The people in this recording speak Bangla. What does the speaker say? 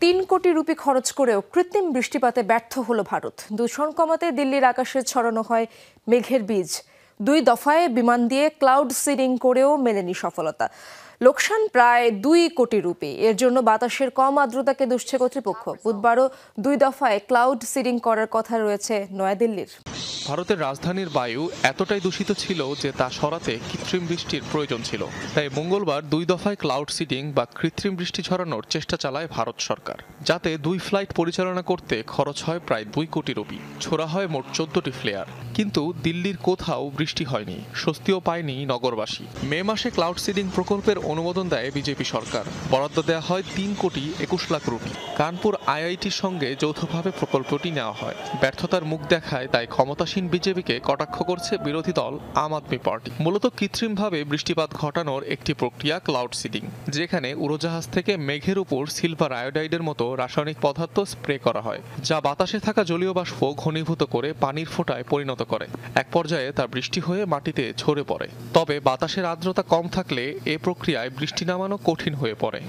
৩ কোটি রুপি খরচ করেও কৃত্রিম বৃষ্টিপাতে ব্যর্থ হলো ভারত। দূষণ কমাতে দিল্লির আকাশে ছড়ানো হয় মেঘের বীজ। 2 দফায় বিমান দিয়ে ক্লাউড সিডিং করেও মেলেনি সফলতা। লোকসান প্রায় 2 কোটি রুপি। এর জন্য বাতাসের কম আর্দ্রতাকে দুষছে কর্তৃপক্ষ। বুধবারও 2 দফায় ক্লাউড সিডিং করার কথা রয়েছে নয়াদিল্লির। ভারতের রাজধানীর বায়ু এতটাই দূষিত ছিল যে তা সরাতে কৃত্রিম বৃষ্টির প্রয়োজন ছিল। তাই মঙ্গলবার 2 দফায় ক্লাউড সিডিং বা কৃত্রিম বৃষ্টি ঝরানোর চেষ্টা চালায় ভারত সরকার, যাতে 2 ফ্লাইট পরিচালনা করতে খরচ হয় প্রায় 2 কোটি রুপি। ছোড়া হয় মোট 14টি ফ্লেয়ার। কিন্তু দিল্লির কোথাও বৃষ্টি হয়নি, স্বস্তিও পায়নি নগরবাসী। মে মাসে ক্লাউড সিডিং প্রকল্পের অনুমোদন দেয় বিজেপি সরকার। বরাদ্দ দেওয়া হয় 3,21,00,000 রুপি। কানপুর আইআইটির সঙ্গে যৌথভাবে প্রকল্পটি নেওয়া হয়। ব্যর্থতার মুখ দেখায় তাই ক্ষমতাসীন বিজেপিকে কটাক্ষ করছে বিরোধী দল আম আদমি পার্টি। মূলত কৃত্রিমভাবে বৃষ্টিপাত ঘটানোর একটি প্রক্রিয়া ক্লাউড সিডিং, যেখানে উড়োজাহাজ থেকে মেঘের উপর সিলভার আয়োডাইডের মতো রাসায়নিক পদার্থ স্প্রে করা হয়, যা বাতাসে থাকা জলীয় বাষ্প ঘনীভূত করে পানির ফোঁটায় পরিণত করে। এক পর্যায়ে তা বৃষ্টি হয়ে মাটিতে ঝরে পড়ে। তবে বাতাসের আর্দ্রতা কম থাকলে এ প্রক্রিয়ায় বৃষ্টি নামানো কঠিন হয়ে পড়ে।